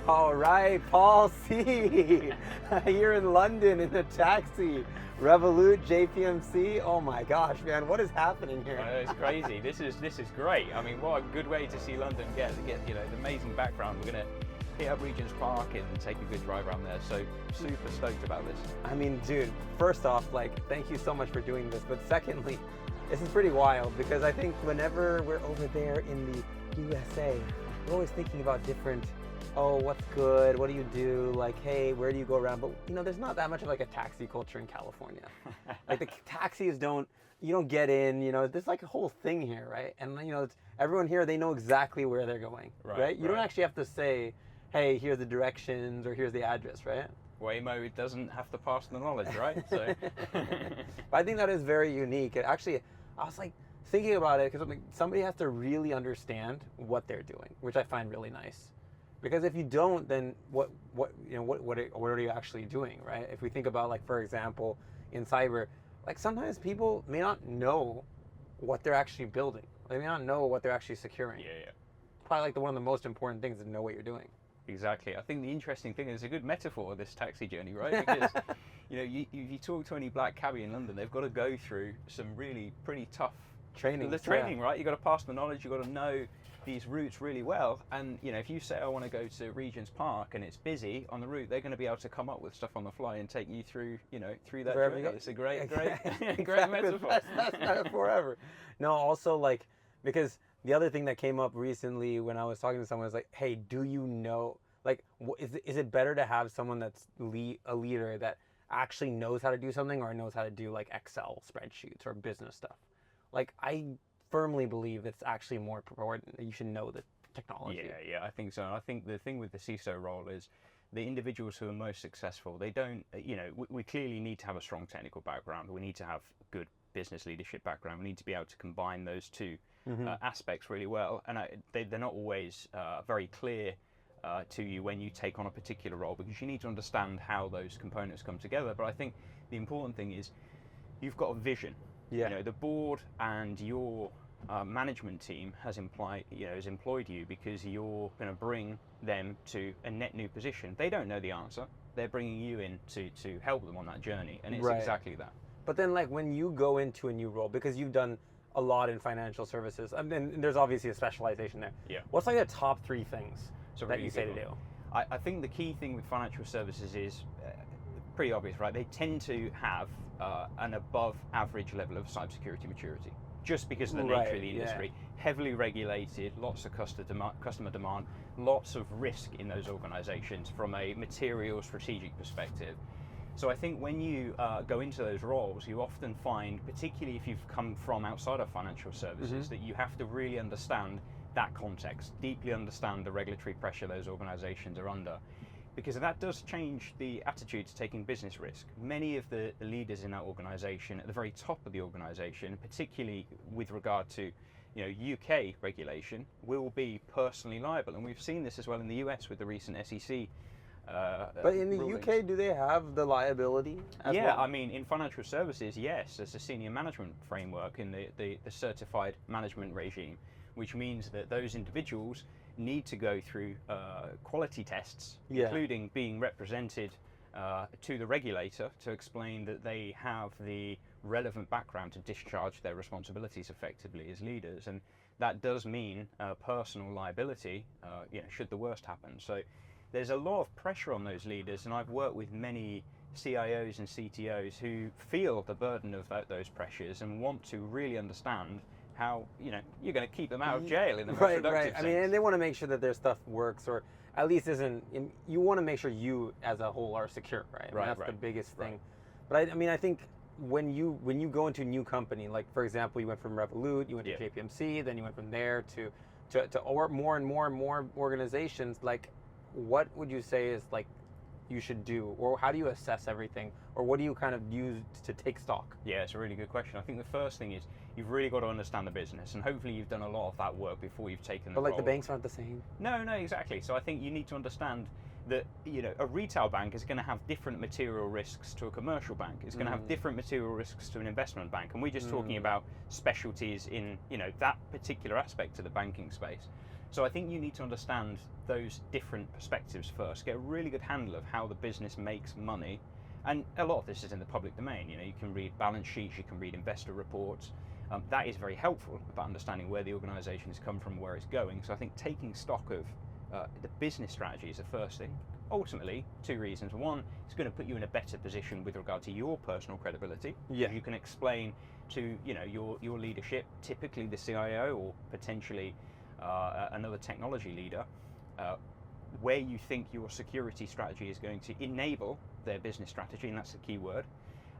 All right, Paul C. Here in London in the taxi. Revolut, JPMC. Oh my gosh, man, what is happening here? It's crazy. This is great. I mean, what a good way to see London get the amazing background. We're gonna hit up Regent's Park and take a good drive around there. So super stoked about this. I mean, dude, first off, thank you so much for doing this. But secondly, this is pretty wild because I think whenever we're over there in the USA, we're always thinking about different, oh, what's good? What do you do? Hey, where do you go around? But there's not that much of a taxi culture in California. The taxis you don't get in, there's a whole thing here, right? And it's, everyone here, they know exactly where they're going, right? You don't actually have to say, hey, here's the directions or here's the address, right? Waymo doesn't have to pass the knowledge, right? So, I think that is very unique. Actually, I was thinking about it because somebody has to really understand what they're doing, which I find really nice. Because if you don't, then what are you actually doing, right? If we think about for example, in cyber, sometimes people may not know what they're actually building. They may not know what they're actually securing. Yeah. Probably one of the most important things is to know what you're doing. Exactly. I think the interesting thing is a good metaphor of this taxi journey, right? Because you talk to any black cabbie in London, they've got to go through some really pretty tough training, right? You've got to pass the knowledge, you've got to know these routes really well. And if you say I want to go to Regent's Park and it's busy on the route, they're going to be able to come up with stuff on the fly and take you through that journey. It's a great metaphor. That's metaphor ever. No, also because the other thing that came up recently when I was talking to someone was hey, do you know, is it better to have someone that's a leader that actually knows how to do something or knows how to do Excel spreadsheets or business stuff? I firmly believe it's actually more important that you should know the technology. Yeah, I think so. I think the thing with the CISO role is the individuals who are most successful, they don't, we clearly need to have a strong technical background. We need to have good business leadership background. We need to be able to combine those two aspects really well. And they're not always very clear to you when you take on a particular role, because you need to understand how those components come together. But I think the important thing is you've got a vision. Yeah. The board and your management team has employed you because you're going to bring them to a net new position. They don't know the answer. They're bringing you in to help them on that journey, and it's exactly that. But then, when you go into a new role, because you've done a lot in financial services, and there's obviously a specialization there. Yeah. What's the top 3 things that you say to do? I think the key thing with financial services is pretty obvious, right? They tend to have an above average level of cybersecurity maturity, just because of the nature of the industry. Heavily regulated, lots of customer demand, lots of risk in those organizations from a material strategic perspective. So I think when you go into those roles, you often find, particularly if you've come from outside of financial services, that you have to really understand that context, deeply understand the regulatory pressure those organizations are under, because that does change the attitude to taking business risk. Many of the leaders in that organization, at the very top of the organization, particularly with regard to UK regulation, will be personally liable. And we've seen this as well in the US with the recent SEC but in the rulings. UK, do they have the liability as well? I mean, in financial services, yes, there's a senior management framework in the certified management regime, which means that those individuals need to go through quality tests, including being represented to the regulator to explain that they have the relevant background to discharge their responsibilities effectively as leaders. And that does mean personal liability, should the worst happen. So there's a lot of pressure on those leaders, and I've worked with many CIOs and CTOs who feel the burden of those pressures and want to really understand how you're going to keep them out of jail in the most productive sense. I mean, and they want to make sure that their stuff works, or at least you want to make sure you as a whole are secure, right? That's the biggest thing. But I think when you go into a new company, for example, you went from Revolut, you went to JPMC, then you went from there to more and more organizations. What would you say is you should do, or how do you assess everything, or what do you kind of use to take stock? Yeah, it's a really good question. I think the first thing is you've really got to understand the business, and hopefully you've done a lot of that work before you've taken the role. But the banks aren't the same. No, exactly. So I think you need to understand that a retail bank is going to have different material risks to a commercial bank. It's going to have different material risks to an investment bank, and we're just talking about specialties in that particular aspect of the banking space. So I think you need to understand those different perspectives first, get a really good handle of how the business makes money. And a lot of this is in the public domain. You can read balance sheets, you can read investor reports. That is very helpful about understanding where the organization has come from, where it's going. So I think taking stock of the business strategy is the first thing. Ultimately, 2 reasons. One, it's going to put you in a better position with regard to your personal credibility. Yeah. You can explain to your leadership, typically the CIO or potentially another technology leader, where you think your security strategy is going to enable their business strategy, and that's the key word.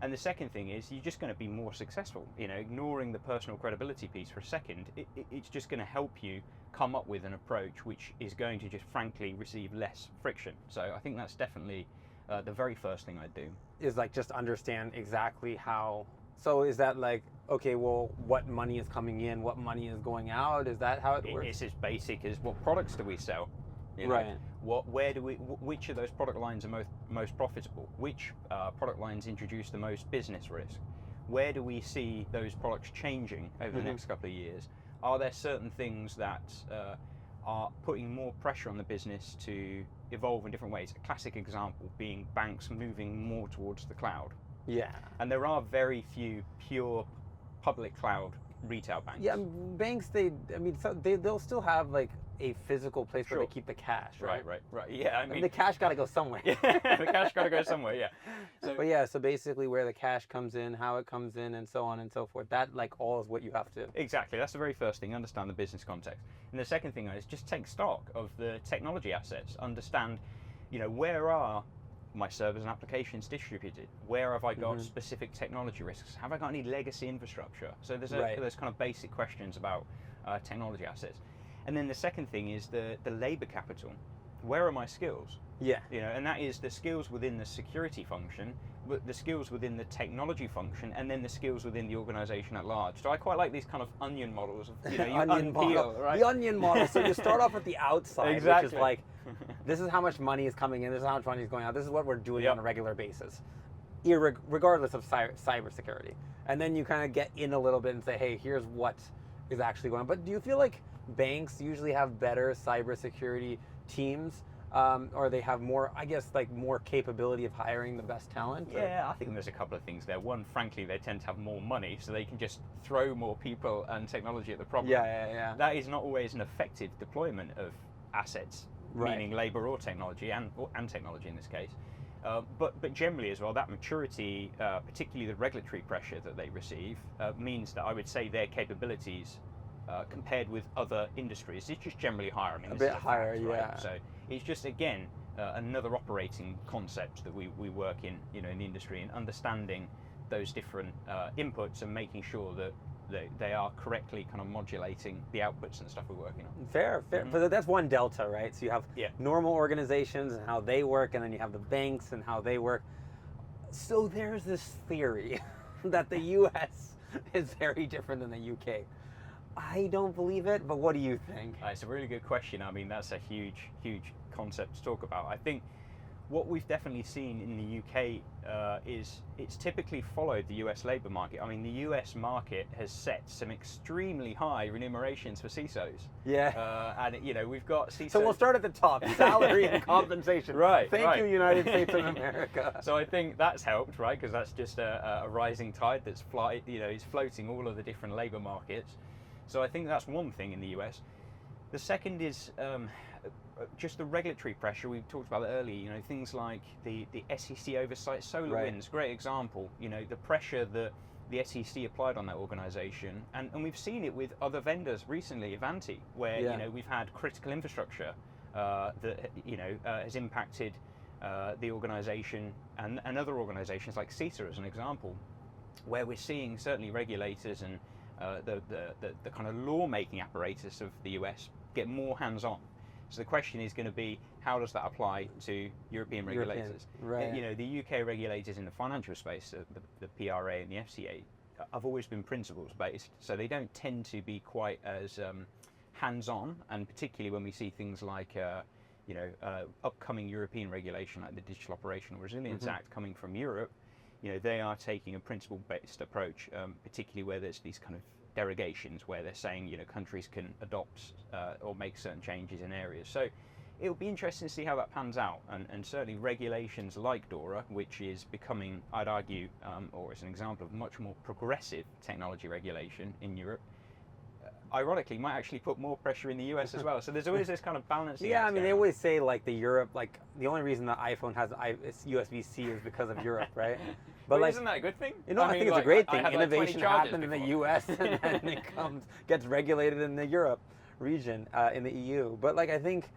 And the second thing is you're just going to be more successful. Ignoring the personal credibility piece for a second, it's just going to help you come up with an approach which is going to just frankly receive less friction. So I think that's definitely the very first thing I'd do. Is like just understand exactly how. So is that like, okay, well, what money is coming in, what money is going out? Is that how it works? It's as basic as what products do we sell? Right. Which of those product lines are most profitable? Which product lines introduce the most business risk? Where do we see those products changing over the next couple of years? Are there certain things that are putting more pressure on the business to evolve in different ways? A classic example being banks moving more towards the cloud. Yeah. And there are very few pure public cloud retail banks. Yeah, banks, they'll still have like a physical place where they keep the cash, right? Right. Yeah, I mean the cash got to go somewhere. Yeah, the cash got to go somewhere, yeah. So basically where the cash comes in, how it comes in, and so on and so forth, that like all is what you have to. Exactly, that's the very first thing, understand the business context. And the second thing is just take stock of the technology assets, understand, where are my servers and applications distributed? Where have I got specific technology risks? Have I got any legacy infrastructure? So there's kind of basic questions about technology assets. And then the second thing is the labor capital. Where are my skills? Yeah. And that is the skills within the security function, the skills within the technology function, and then the skills within the organization at large. So I quite like these kind of onion models of, you onion unpeel, model. right? The onion model. So you start off at the outside, Exactly. which is like, this is how much money is coming in, this is how much money is going out, this is what we're doing on a regular basis, regardless of cybersecurity. And then you kind of get in a little bit and say, hey, here's what is actually going on. But do you feel like banks usually have better cybersecurity teams, or they have more, I guess, like more capability of hiring the best talent? Yeah, I think there's a couple of things there. One, frankly, they tend to have more money, so they can just throw more people and technology at the problem. Yeah. That is not always an effective deployment of assets, meaning labor or technology, and technology in this case. But generally as well, that maturity, particularly the regulatory pressure that they receive, means that I would say their capabilities compared with other industries, it's just generally higher. I mean, a bit higher, fact, yeah. Right? So it's just, again, another operating concept that we work in, in the industry, and understanding those different inputs and making sure that they are correctly kind of modulating the outputs and stuff we're working on. Fair. But that's one delta, right? So you have normal organizations and how they work, and then you have the banks and how they work. So there's this theory that the US is very different than the UK. I don't believe it, but what do you think? It's a really good question. I mean, that's a huge concept to talk about. I think what we've definitely seen in the UK is it's typically followed the US labor market. I mean, the US market has set some extremely high remunerations for CISOs. Yeah. And we've got CISOs. So we'll start at the top, salary and compensation. Right. Thank you, United States of America. So I think that's helped, right? Because that's just a rising tide that's is floating all of the different labor markets. So I think that's one thing in the US. The second is just the regulatory pressure. We talked about it earlier. Things like the SEC oversight, SolarWinds, great example. The pressure that the SEC applied on that organisation, and we've seen it with other vendors recently, Ivanti, where we've had critical infrastructure that has impacted the organisation and other organisations like CISA as an example, where we're seeing certainly regulators and the kind of lawmaking apparatus of the US get more hands-on. So the question is going to be, how does that apply to European regulators? Right. The UK regulators in the financial space, the PRA and the FCA, have always been principles-based, so they don't tend to be quite as hands-on, and particularly when we see things like upcoming European regulation like the Digital Operational Resilience Act coming from Europe. They are taking a principle-based approach, particularly where there's these kind of derogations where they're saying, countries can adopt or make certain changes in areas. So it'll be interesting to see how that pans out, and certainly regulations like DORA, which is becoming, I'd argue, or as an example of much more progressive technology regulation in Europe, ironically might actually put more pressure in the US as well. So there's always this kind of balancing. Yeah, I mean, they always say like the Europe, like the only reason the iPhone has it's USB-C is because of Europe, right? But like, isn't that a good thing? I think it's a great thing. Innovation happens in the US and then it gets regulated in the Europe region, in the EU. But like, I think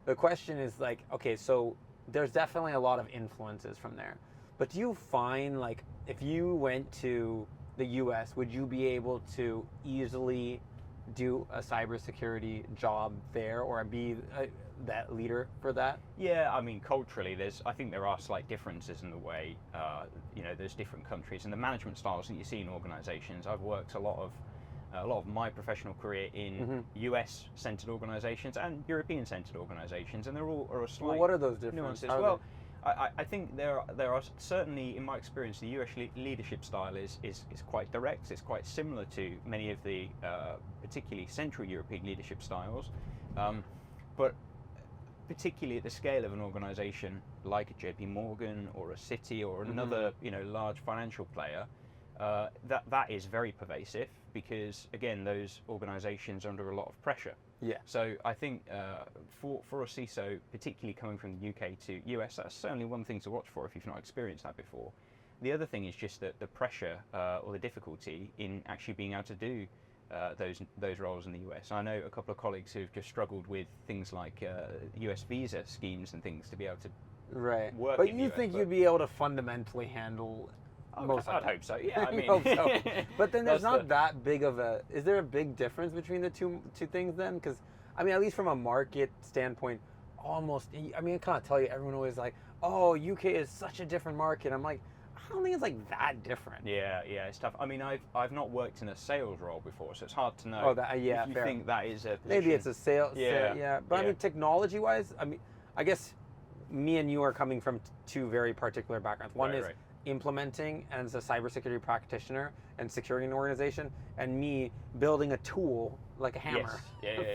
the question is like, okay, so there's definitely a lot of influences from there. But do you find like, if you went to the US, would you be able to easily do a cybersecurity job there, or be that leader for that? Yeah, I mean, culturally, I think there are slight differences in the way, there's different countries and the management styles that you see in organizations. I've worked a lot of my professional career in US-centered organizations and European-centered organizations, and they're all slight. Well, what are those differences? Well, I think there are certainly, in my experience, the US leadership style is quite direct. It's quite similar to many of the particularly Central European leadership styles, but particularly at the scale of an organization like a JPMorgan or a Citi or another large financial player, that is very pervasive, because again, those organizations are under a lot of pressure. Yeah. So I think for a CISO, particularly coming from the UK to US, that's certainly one thing to watch for if you've not experienced that before. The other thing is just that the pressure or the difficulty in actually being able to do those roles in the US. I know a couple of colleagues who've just struggled with things like US visa schemes and things to be able to work. But in you the US, think you'd be able to fundamentally handle most of it? I'd hope so. Yeah, I mean, hope so. But then there's not that big of a. Is there a big difference between the two things then? Because I mean, at least from a market standpoint, almost. I mean, I can't tell you. Everyone always like, oh, UK is such a different market. I'm like, I don't think it's like that different. Yeah, it's tough. I mean, I've not worked in a sales role before, so it's hard to know. Oh, that, yeah, if you fair. think that is a position. Maybe it's a sales. Yeah. But I mean, technology-wise, I mean, I guess me and you are coming from two very particular backgrounds. One is implementing as a cybersecurity practitioner and securing an organization, and me building a tool like a hammer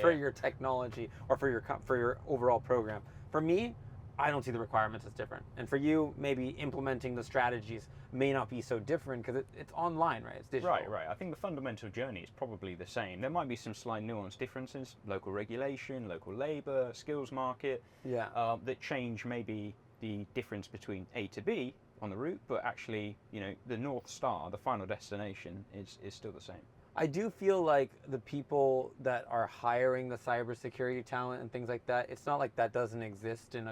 for your technology or for your overall program. For me, I don't see the requirements as different, and for you, maybe implementing the strategies may not be so different because it's online, right? It's digital. Right. I think the fundamental journey is probably the same. There might be some slight nuance differences, local regulation, local labor, skills market, that change maybe the difference between A to B on the route, but actually, the North Star, the final destination, is still the same. I do feel like the people that are hiring the cybersecurity talent and things like that, it's not like that doesn't exist in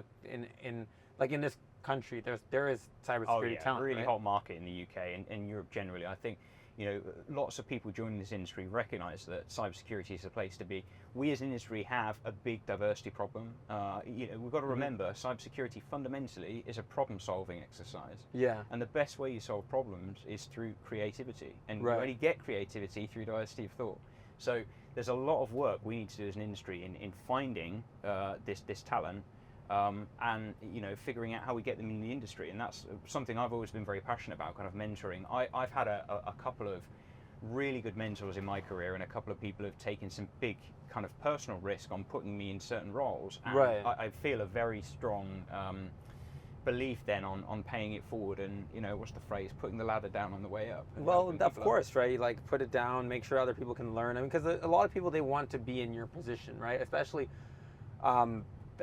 this country. There is cybersecurity talent. Really right? hot market in the UK and Europe generally. I think lots of people joining this industry recognise that cybersecurity is a place to be. We as an industry have a big diversity problem. We've got to remember cybersecurity fundamentally is a problem-solving exercise. Yeah. And the best way you solve problems is through creativity, and you only get creativity through diversity of thought. So there's a lot of work we need to do as an industry in finding this talent. And figuring out how we get them in the industry, and that's something I've always been very passionate about, kind of mentoring. I've had a couple of really good mentors in my career, and a couple of people have taken some big kind of personal risk on putting me in certain roles, and I feel a very strong belief then on paying it forward, and what's the phrase, putting the ladder down on the way up. Well, of course, right? Like put it down, make sure other people can learn. I mean, because a lot of people, they want to be in your position, right? Especially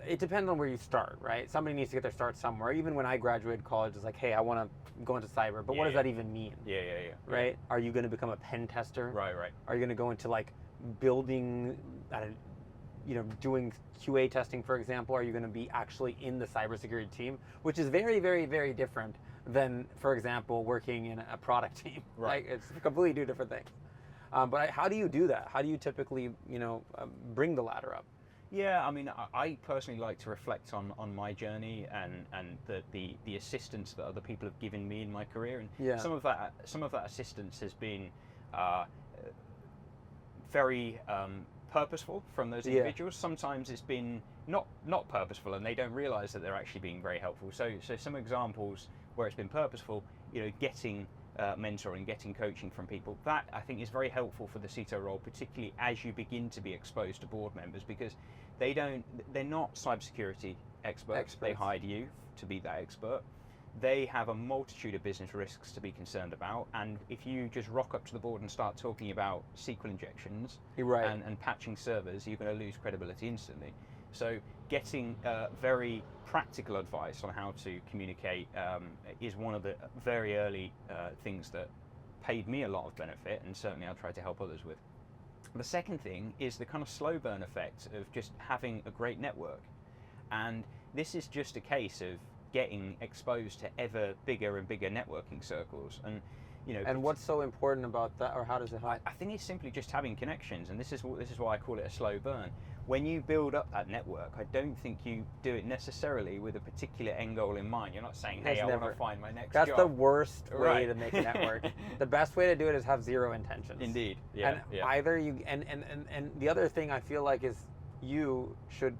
it depends on where you start, right? Somebody needs to get their start somewhere. Even when I graduated college, it's like, hey, I want to go into cyber, but what does that even mean? Yeah. Right? Are you going to become a pen tester? Right. Are you going to go into like building, doing QA testing, for example? Are you going to be actually in the cybersecurity team, which is very, very, very different than, for example, working in a product team? Right. It's completely two different things. But how do you do that? How do you typically, bring the ladder up? Yeah, I mean, I personally like to reflect on my journey and the assistance that other people have given me in my career, and some of that assistance has been very purposeful from those individuals. Sometimes it's been not purposeful, and they don't realise that they're actually being very helpful. So some examples where it's been purposeful, getting mentoring, getting coaching from people. That I think is very helpful for the CISO role, particularly as you begin to be exposed to board members, because they're not cybersecurity experts. They hired you to be that expert. They have a multitude of business risks to be concerned about, and if you just rock up to the board and start talking about SQL injections and patching servers, you're going to lose credibility instantly. So getting very practical advice on how to communicate is one of the very early things that paid me a lot of benefit, and certainly I'll try to help others with. The second thing is the kind of slow burn effect of just having a great network. And this is just a case of getting exposed to ever bigger and bigger networking circles. And and what's so important about that, or how does it help? I think it's simply just having connections, and this is why I call it a slow burn. When you build up that network, I don't think you do it necessarily with a particular end goal in mind. You're not saying, hey, I want to find my next job. That's the worst way to make a network. The best way to do it is have zero intentions. Indeed. Yeah. And either you and the other thing I feel like is you should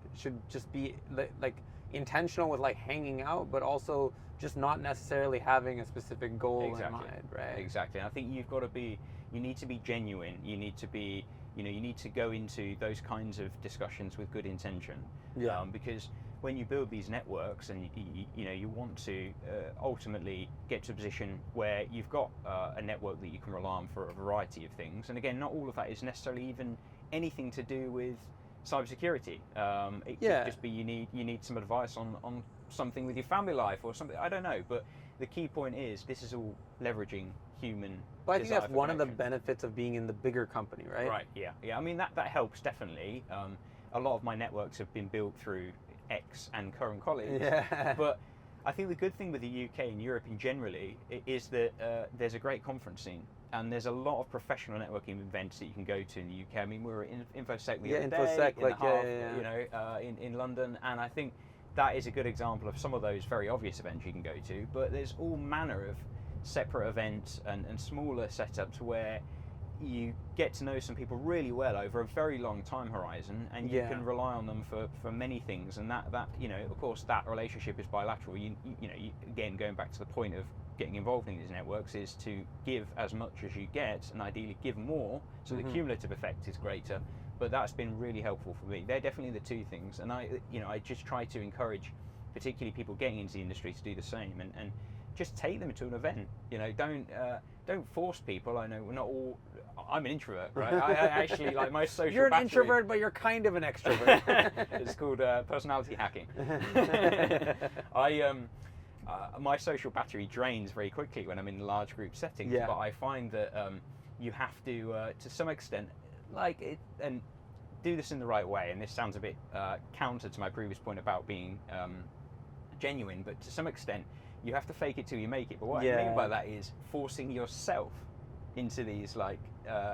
just be like intentional with like hanging out, but also just not necessarily having a specific goal in mind, right? Exactly. And I think you need to be genuine. You need to be, you need to go into those kinds of discussions with good intention. Yeah. Because when you build these networks and you want to ultimately get to a position where you've got a network that you can rely on for a variety of things. And again, not all of that is necessarily even anything to do with cybersecurity. It could just be you need some advice on something with your family life or something. I don't know, but the key point is this is all leveraging human. But I think that's one of the benefits of being in the bigger company, right? Right. Yeah. I mean that helps definitely. A lot of my networks have been built through ex and current colleagues. Yeah. But I think the good thing with the UK and Europe in generally is that there's a great conference scene. And there's a lot of professional networking events that you can go to in the UK. I mean, we were in InfoSec the other day, in London, and I think that is a good example of some of those very obvious events you can go to. But there's all manner of separate events and smaller setups where you get to know some people really well over a very long time horizon, and you can rely on them for many things. And that of course, that relationship is bilateral. You again, going back to the point of getting involved in these networks is to give as much as you get, and ideally give more, so the cumulative effect is greater. But that's been really helpful for me. They're definitely the two things, and I just try to encourage, particularly people getting into the industry, to do the same, and just take them to an event. Don't force people. I know we're not all. I'm an introvert, right? I actually like my social. You're an introvert, but you're kind of an extrovert. It's called personality hacking. My social battery drains very quickly when I'm in large group settings, but I find that you have to some extent, like it, and do this in the right way. And this sounds a bit counter to my previous point about being genuine, but to some extent, you have to fake it till you make it. But what I mean by that is forcing yourself into these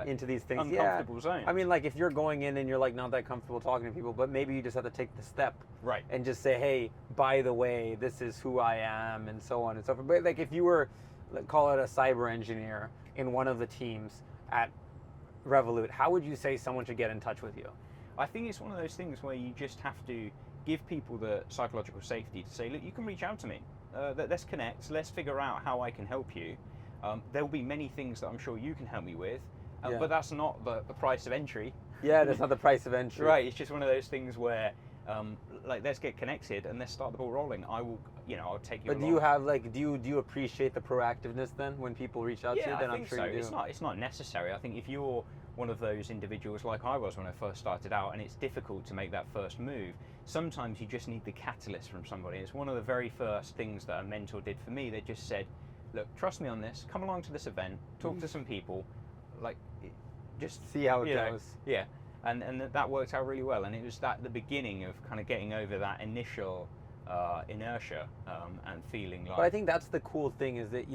into these things, uncomfortable zones. I mean, like if you're going in and you're like not that comfortable talking to people, but maybe you just have to take the step, right, and just say, hey, by the way, this is who I am, and so on and so forth. But like if you were, call it a cyber engineer in one of the teams at Revolut, how would you say someone should get in touch with you? I think it's one of those things where you just have to give people the psychological safety to say, look, you can reach out to me. Let's connect. Let's figure out how I can help you. There will be many things that I'm sure you can help me with, but that's not the price of entry. Yeah, that's not the price of entry. Right. It's just one of those things where, let's get connected and let's start the ball rolling. I'll take you. But along. Do you appreciate the proactiveness then when people reach out to you? Then I think I'm sure you do. It's not necessary. I think if you're one of those individuals like I was when I first started out, and it's difficult to make that first move, sometimes you just need the catalyst from somebody. It's one of the very first things that a mentor did for me. They just said, look, trust me on this, come along to this event, talk to some people, just see how it goes. Yeah, and that worked out really well, and it was the beginning of kind of getting over that initial inertia and feeling like. But I think that's the cool thing is that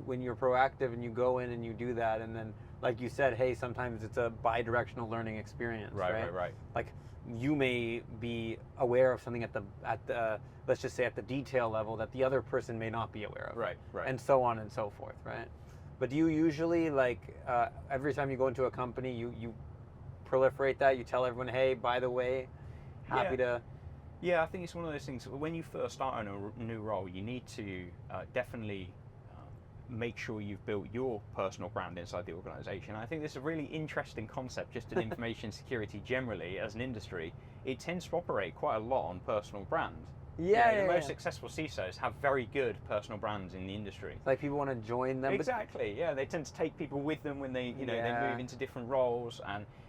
when you're proactive and you go in and you do that, and then like you said, hey, sometimes it's a bi-directional learning experience. Right. Like you may be aware of something at the let's just say at the detail level that the other person may not be aware of. Right. And so on and so forth, right? But do you usually every time you go into a company, you proliferate that? You tell everyone, hey, by the way, happy to. Yeah, I think it's one of those things. When you first start on a new role, you need to definitely make sure you've built your personal brand inside the organization. I think this is a really interesting concept just in information security generally as an industry. It tends to operate quite a lot on personal brand. Yeah, the most successful CISOs have very good personal brands in the industry. Like people want to join them. Exactly, yeah. They tend to take people with them when they, they move into different roles,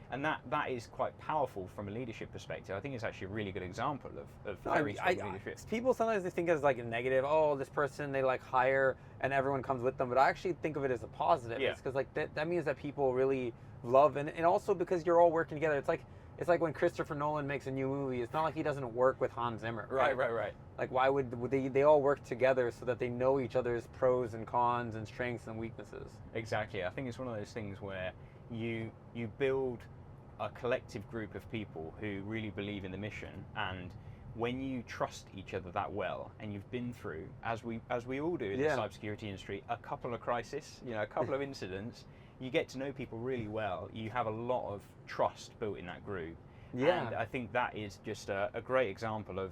and that is quite powerful from a leadership perspective. I think it's actually a really good example of very strong leadership. People sometimes they think it's like a negative. Oh, this person they like hire and everyone comes with them, but I actually think of it as a positive. Yeah. It's because like that means that people really love and also because you're all working together. It's like when Christopher Nolan makes a new movie. It's not like he doesn't work with Hans Zimmer. Right. Like why would they all work together so that they know each other's pros and cons and strengths and weaknesses? Exactly. I think it's one of those things where you build a collective group of people who really believe in the mission, and when you trust each other that well, and you've been through, as we all do in the cybersecurity industry, a couple of crises, a couple of incidents, you get to know people really well. You have a lot of trust built in that group. Yeah. And I think that is just a great example of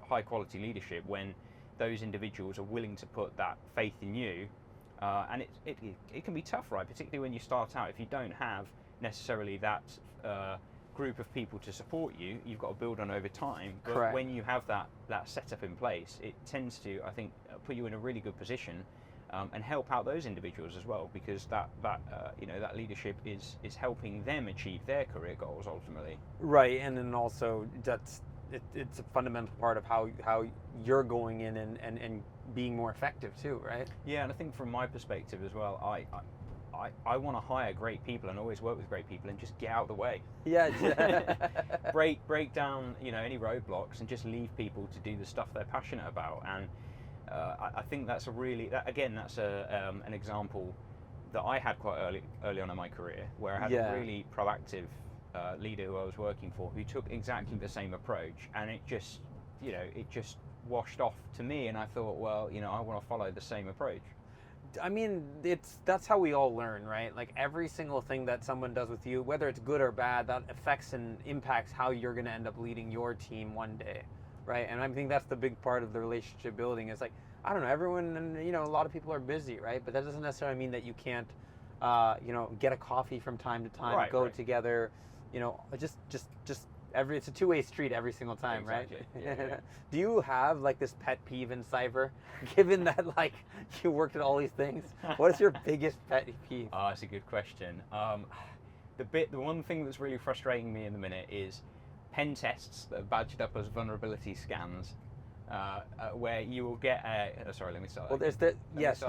high quality leadership when those individuals are willing to put that faith in you. And it can be tough, right? Particularly when you start out. If you don't have necessarily that group of people to support you, you've got to build on over time. But Correct. when you have that setup in place, it tends to, I think, put you in a really good position and help out those individuals as well, because that leadership is helping them achieve their career goals ultimately. Right, and then also it's a fundamental part of how you're going in and being more effective too, right? Yeah, and I think from my perspective as well, I want to hire great people and always work with great people and just get out of the way. Yeah. break down any roadblocks and just leave people to do the stuff they're passionate about. And I think that's that's an example that I had quite early on in my career, where I had a really proactive leader who I was working for who took exactly the same approach, and it just washed off to me, and I thought, well, I want to follow the same approach. I mean, that's how we all learn, right? Like every single thing that someone does with you, whether it's good or bad, that affects and impacts how you're going to end up leading your team one day, right? And I think that's the big part of the relationship building. Is like, I don't know, everyone, a lot of people are busy, right? But that doesn't necessarily mean that you can't, get a coffee from time to time, go together, just it's a two-way street every single time, exactly. Right? Yeah. Do you have like this pet peeve in cyber, given that like you worked at all these things? What is your biggest pet peeve? That's a good question. The one thing that's really frustrating me in the minute is pen tests that are badged up as vulnerability scans, where you will get sorry, let me start. Well, there's the Ask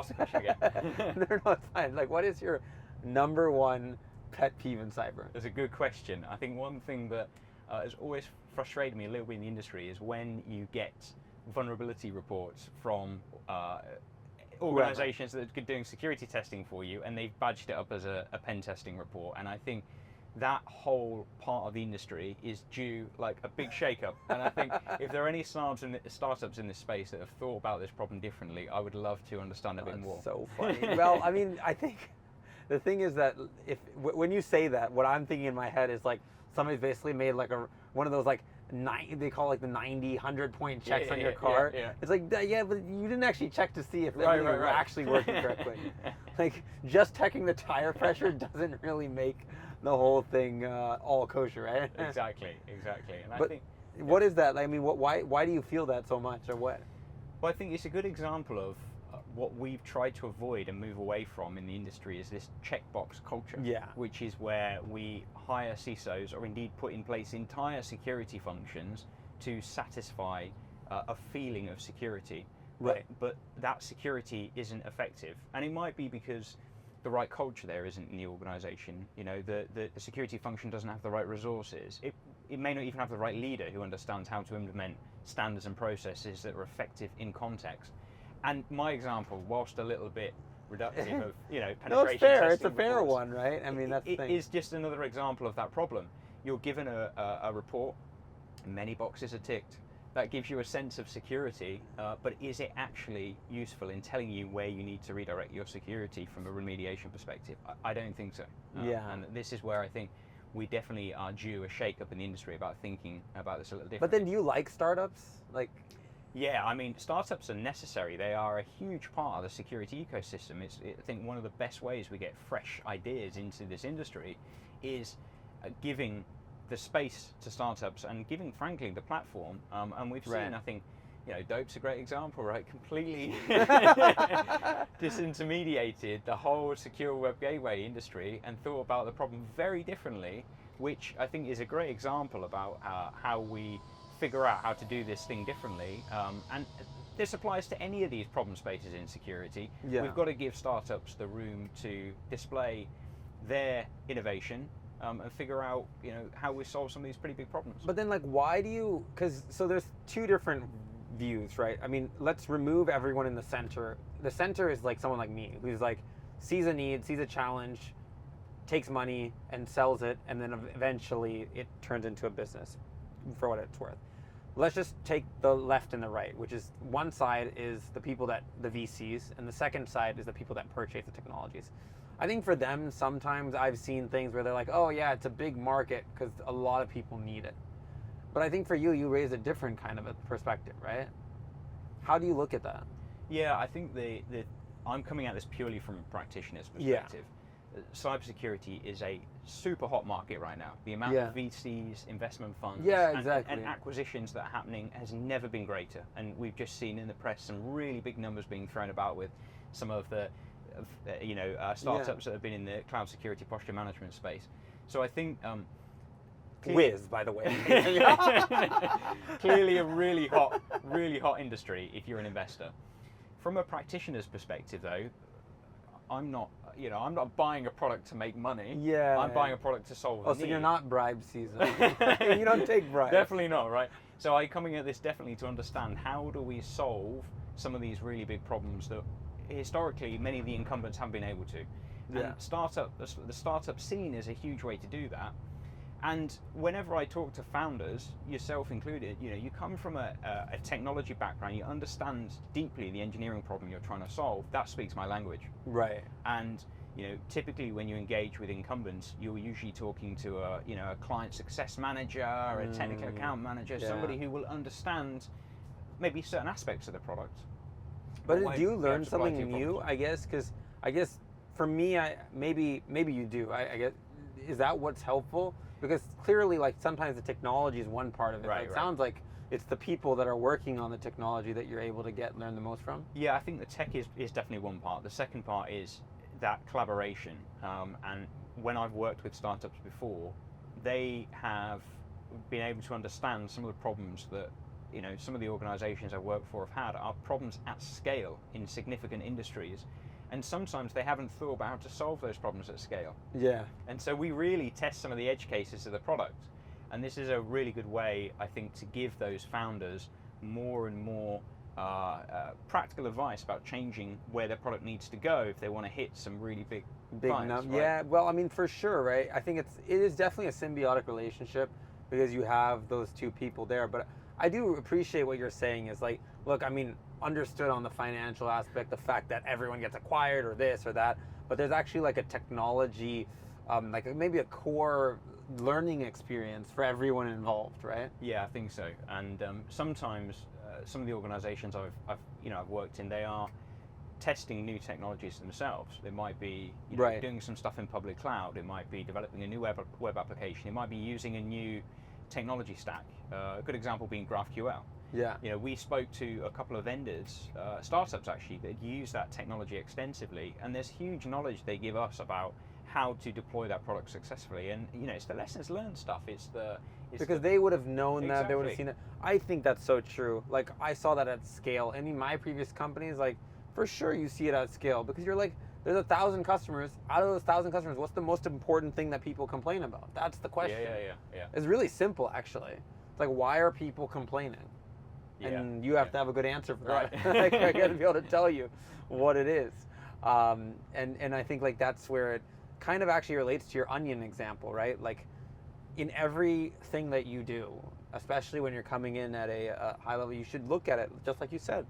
the question again. No, it's fine. Like, what is your number one pet peeve in cyber? That's a good question. I think one thing that has always frustrated me a little bit in the industry is when you get vulnerability reports from organizations that are doing security testing for you, and they've badged it up as a pen testing report. And I think that whole part of the industry is due like a big shake-up. And I think if there are any startups in this space that have thought about this problem differently, I would love to understand a bit more. So funny. Well, I mean, I think the thing is that when you say that, what I'm thinking in my head is like somebody's basically made like one of those like they call like the 90, 100-point checks on your car. Yeah. It's like, yeah, but you didn't actually check to see if everything was actually working correctly. Like just checking the tire pressure doesn't really make the whole thing all kosher, right? Exactly. And but I think, what is that? I mean, why do you feel that so much, or what? Well, I think it's a good example of what we've tried to avoid and move away from in the industry is this checkbox culture, which is where we hire CISOs or indeed put in place entire security functions to satisfy a feeling of security. Right. But that security isn't effective. And it might be because the right culture there isn't in the organization. The security function doesn't have the right resources. It may not even have the right leader who understands how to implement standards and processes that are effective in context. And my example, whilst a little bit reductive of penetration no, it's fair. testing it's a fair reports, one, right? I mean, that's the thing. It is just another example of that problem. You're given a report, many boxes are ticked. That gives you a sense of security, but is it actually useful in telling you where you need to redirect your security from a remediation perspective? I don't think so. And this is where I think we definitely are due a shake-up in the industry about thinking about this a little differently. But then do you like startups? Like, Yeah, I mean, startups are necessary. They are a huge part of the security ecosystem. I think one of the best ways we get fresh ideas into this industry is giving the space to startups and giving, frankly, the platform. And we've seen, I think, Dope's a great example, right? Completely disintermediated the whole secure web gateway industry and thought about the problem very differently, which I think is a great example about how we figure out how to do this thing differently. And this applies to any of these problem spaces in security. Yeah. We've got to give startups the room to display their innovation and figure out, how we solve some of these pretty big problems. But then, like, why do you? So there's two different views, right? I mean, let's remove everyone in the center. The center is like someone like me, who's like sees a need, sees a challenge, takes money and sells it, and then eventually it turns into a business for what it's worth. Let's just take the left and the right, which is one side is the people that the VCs, and the second side is the people that purchase the technologies. I think for them, sometimes I've seen things where they're like, oh yeah, it's a big market because a lot of people need it. But I think for you raise a different kind of a perspective, right? How do you look at that? Yeah, I think I'm coming at this purely from a practitioner's perspective. Yeah. Cybersecurity is a super hot market right now. The amount of VCs, investment funds, and acquisitions that are happening has never been greater. And we've just seen in the press some really big numbers being thrown about with some of the startups that have been in the cloud security posture management space. So I think Wiz, by the way. Clearly a really hot industry if you're an investor. From a practitioner's perspective though, I'm not buying a product to make money. Yeah. I'm buying a product to solve a need. So you're not bribe season. You don't take bribes. Definitely not, right? So I'm coming at this definitely to understand how do we solve some of these really big problems that historically many of the incumbents haven't been able to. And the startup scene is a huge way to do that. And whenever I talk to founders, yourself included, you come from a technology background, you understand deeply the engineering problem you're trying to solve. That speaks my language. Right. And typically when you engage with incumbents, you're usually talking to a client success manager, a technical account manager, somebody who will understand maybe certain aspects of the product. But do you learn something new? I guess because for me, maybe you do. I guess, is that what's helpful? Because clearly, like, sometimes the technology is one part of it. Right, it sounds like it's the people that are working on the technology that you're able to learn the most from. Yeah, I think the tech is definitely one part. The second part is that collaboration. And when I've worked with startups before, they have been able to understand some of the problems that some of the organizations I've worked for have had are problems at scale in significant industries. And sometimes they haven't thought about how to solve those problems at scale. Yeah. And so we really test some of the edge cases of the product. And this is a really good way, I think, to give those founders more and more practical advice about changing where their product needs to go if they want to hit some really big clients, right? Yeah, well, I mean, for sure, right? I think it is definitely a symbiotic relationship because you have those two people there. But I do appreciate what you're saying is like, look, I mean, understood on the financial aspect, the fact that everyone gets acquired or this or that, but there's actually like a technology, like maybe a core learning experience for everyone involved, right? Yeah, I think so. And sometimes some of the organizations I've worked in, they are testing new technologies themselves. They might be doing some stuff in public cloud. It might be developing a new web application. It might be using a new technology stack. A good example being GraphQL. Yeah. We spoke to a couple of vendors, startups actually, that use that technology extensively, and there's huge knowledge they give us about how to deploy that product successfully. And it's the lessons learned stuff. Because they would have known that, they would have seen it. I think that's so true. Like, I saw that at scale. And in my previous companies, like, for sure you see it at scale because you're like, there's 1,000 customers. Out of those 1,000 customers, what's the most important thing that people complain about? That's the question. Yeah. It's really simple, actually. It's like, why are people complaining? And you have to have a good answer for that. Like, I got to be able to tell you what it is. And I think like that's where it kind of actually relates to your onion example, right? Like in everything that you do, especially when you're coming in at a high level, you should look at it just like you said,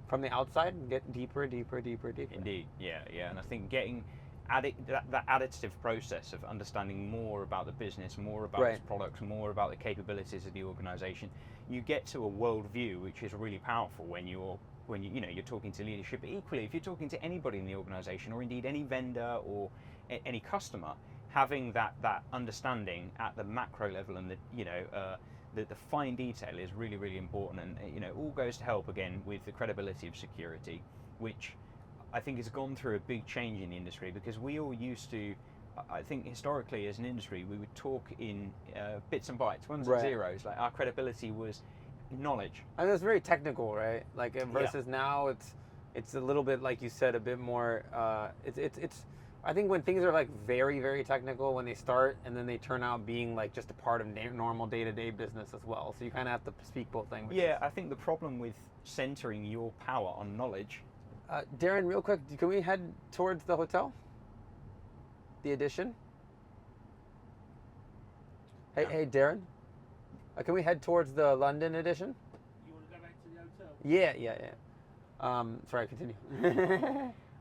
from the outside and get deeper. Indeed, yeah. And I think getting that additive process of understanding more about the business, more about its products, more about the capabilities of the organization, you get to a worldview which is really powerful when you're talking to leadership. But equally, if you're talking to anybody in the organization, or indeed any vendor or any customer, having that understanding at the macro level and the fine detail is really, really important, and all goes to help again with the credibility of security, which I think has gone through a big change in the industry, because we all used to, I think historically as an industry, we would talk in bits and bytes, ones and zeros. Like, our credibility was knowledge. I mean, it's very technical, right? Like, versus now it's a little bit, like you said, a bit more. It's I think when things are like very, very technical when they start, and then they turn out being like just a part of normal day-to-day business as well. So you kind of have to speak both languages. Yeah, I think the problem with centering your power on knowledge. Darren, real quick, can we head towards the hotel? The Edition? Hey, Darren? Can we head towards the London Edition? You want to go back to the hotel? Yeah. Sorry, continue.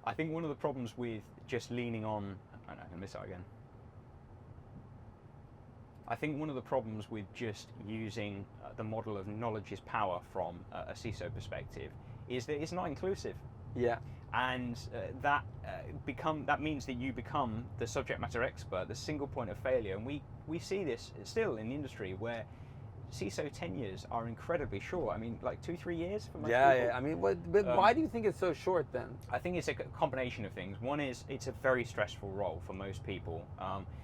I think one of the problems with just leaning on... I'm going to miss out again. I think one of the problems with just using the model of knowledge is power from a CISO perspective is that it's not inclusive. Yeah. And that means that you become the subject matter expert, the single point of failure. And we see this still in the industry, where CISO tenures are incredibly short. I mean, like 2-3 years for most people. Yeah. I mean, but why do you think it's so short then? I think it's a combination of things. One is it's a very stressful role for most people,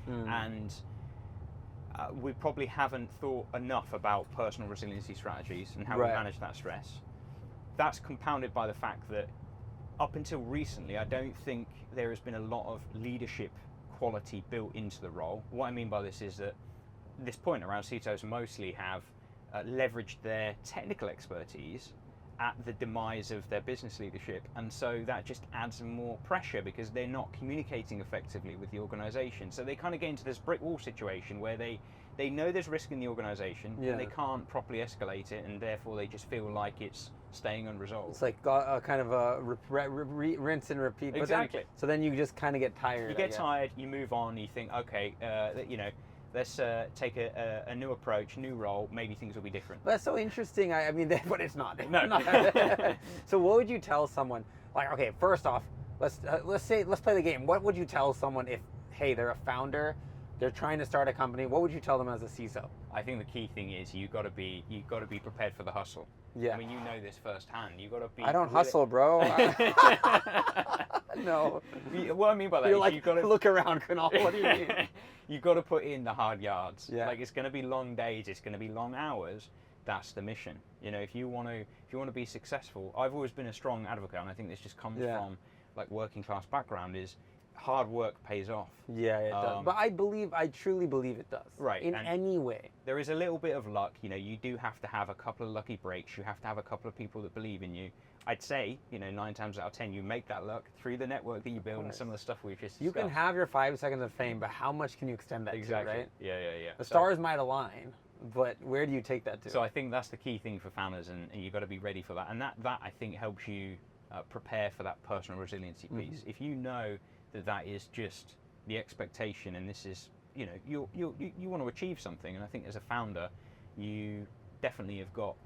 and we probably haven't thought enough about personal resiliency strategies and how we manage that stress. That's compounded by the fact that up until recently, I don't think there has been a lot of leadership quality built into the role. What I mean by this is that this point around CISOs mostly have leveraged their technical expertise at the demise of their business leadership, and so that just adds more pressure because they're not communicating effectively with the organization. So they kind of get into this brick wall situation where they know there's risk in the organization, and they can't properly escalate it, and therefore they just feel like it's staying unresolved. It's like kind of a rinse and repeat. Exactly. So then you just kind of get tired. You get tired, you move on, you think, okay, let's take a new approach, new role, maybe things will be different. That's so interesting. I mean, but it's not. No. So what would you tell someone? Like, okay, first off, let's play the game. What would you tell someone if, hey, they're a founder, they're trying to start a company? What would you tell them as a CISO? I think the key thing is you've got to be prepared for the hustle. Yeah. I mean, you know this firsthand. You've got to be. I don't hustle, bro. No. What I mean by that You're is like, you've got to look around, Kunal. What do you mean? You've got to put in the hard yards. Yeah. Like, it's going to be long days. It's going to be long hours. That's the mission. If you want to be successful, I've always been a strong advocate, and I think this just comes from like working class background. Is hard work pays off. Yeah, it does. But I truly believe it does. Right. In any way. There is a little bit of luck. You do have to have a couple of lucky breaks. You have to have a couple of people that believe in you. I'd say, 9 times out of 10, you make that luck through the network that you build and some of the stuff we've just discussed. You can have your 5 seconds of fame, but how much can you extend that to, right? Yeah. The stars might align, but where do you take that to? So I think that's the key thing for founders, and you've got to be ready for that. And that I think helps you prepare for that personal resiliency piece. If you know that is just the expectation, and this is, you want to achieve something, and I think as a founder, you definitely have got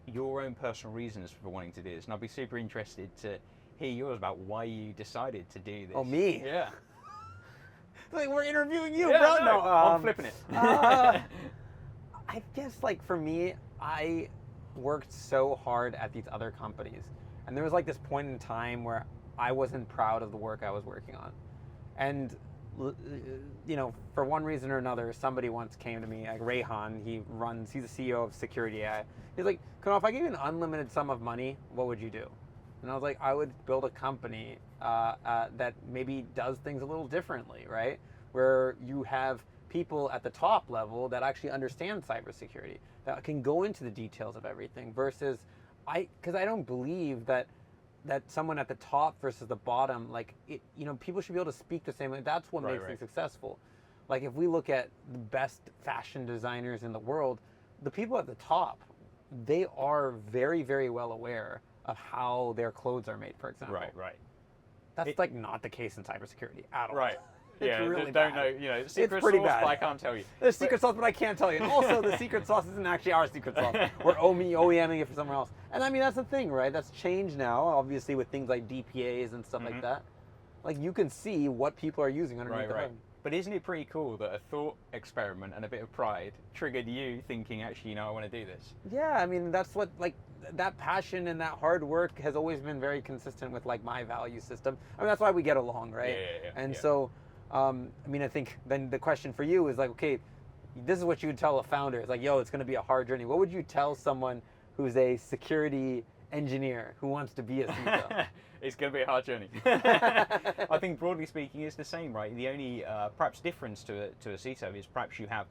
your own personal reasons for wanting to do this, and I'll be super interested to hear yours about why you decided to do this. Oh, me? Yeah. Like, we're interviewing you, yeah, bro. No, I'm flipping it. I guess, like, for me, I worked so hard at these other companies, and there was like this point in time where I wasn't proud of the work I was working on. And for one reason or another, somebody once came to me, like Rayhan, he's the CEO of Security AI. He's like, Kunal, if I gave you an unlimited sum of money, what would you do? And I was like, I would build a company that maybe does things a little differently, right? Where you have people at the top level that actually understand cybersecurity, that can go into the details of everything, versus because I don't believe that someone at the top versus the bottom, like, people should be able to speak the same way. That's what makes them successful. Like, if we look at the best fashion designers in the world, the people at the top, they are very, very well aware of how their clothes are made, for example. Right. That's like not the case in cybersecurity at all. Right. It's Yeah, really don't bad. know, you know, secret pretty sauce, bad. but I can't tell you. There's secret sauce, but I can't tell you. And also, the secret sauce isn't actually our secret sauce. We're OEMing it for somewhere else. And I mean, that's the thing, right? That's changed now, obviously, with things like DPAs and stuff like that. Like, you can see what people are using underneath the hood. But isn't it pretty cool that a thought experiment and a bit of pride triggered you thinking, actually, you know, I want to do this? Yeah, I mean, that's what, like, that passion and that hard work has always been very consistent with, like, my value system. I mean, that's why we get along, right? Yeah. And so, I mean, I think then the question for you is like, okay, this is what you would tell a founder. It's like, yo, it's going to be a hard journey. What would you tell someone who's a security engineer who wants to be a CISO? It's going to be a hard journey. I think broadly speaking, it's the same, right? The only perhaps difference to a CISO is perhaps you have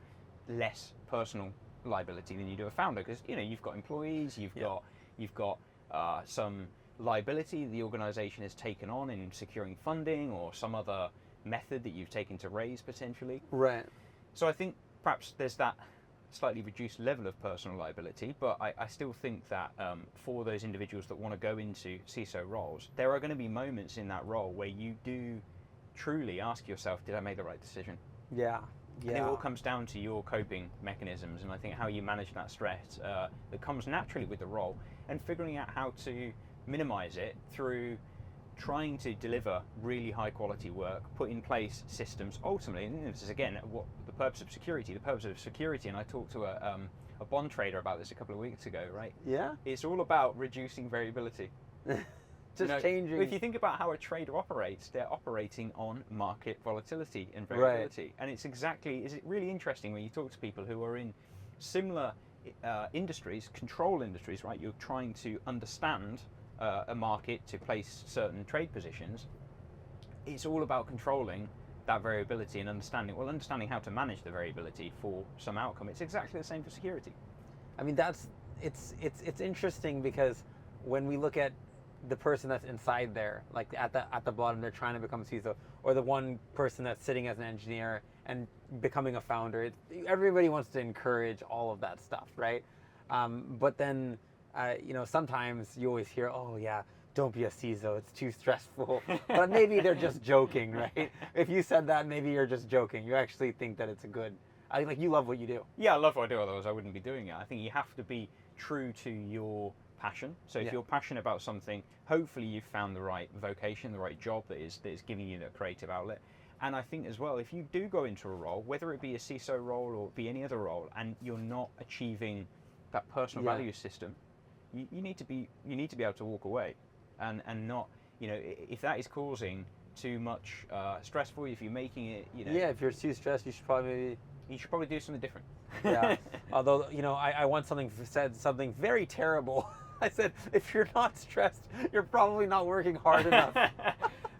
less personal liability than you do a founder, because you know you've got employees, you've got some liability the organization has taken on in securing funding or some other method that you've taken to raise potentially. Right. So I think perhaps there's that slightly reduced level of personal liability, but I still think that for those individuals that want to go into CISO roles, there are going to be moments in that role where you do truly ask yourself, did I make the right decision? Yeah. And it all comes down to your coping mechanisms, and I think how you manage that stress that comes naturally with the role, and figuring out how to minimize it through trying to deliver really high quality work, put in place systems ultimately, and this is again what the purpose of security, and I talked to a bond trader about this a couple of weeks ago, right? Yeah. It's all about reducing variability. Just changing. If you think about how a trader operates, they're operating on market volatility and variability. And it's really interesting when you talk to people who are in similar industries, control industries, right? You're trying to understand a market to place certain trade positions. It's all about controlling that variability and understanding how to manage the variability for some outcome. It's exactly the same for security. I mean, it's interesting because when we look at the person that's inside there, like at the bottom, they're trying to become a CISO, or the one person that's sitting as an engineer and becoming a founder. Everybody wants to encourage all of that stuff, right? But then, you know, sometimes you always hear, oh yeah, don't be a CISO, it's too stressful. But maybe they're just joking, right? If you said that, maybe you're just joking. You actually think that it's a good, like you love what you do. Yeah, I love what I do, otherwise I wouldn't be doing it. I think you have to be true to your passion. So if you're passionate about something, hopefully you've found the right vocation, the right job that is giving you that creative outlet. And I think as well, if you do go into a role, whether it be a CISO role or be any other role, and you're not achieving that personal value system, you need to be able to walk away, and not, you know, if that is causing too much stress for you, if you're making it, you know. Yeah, if you're too stressed, you should probably do something different. Yeah. Although, you know, I once said something very terrible. I said, if you're not stressed, you're probably not working hard enough.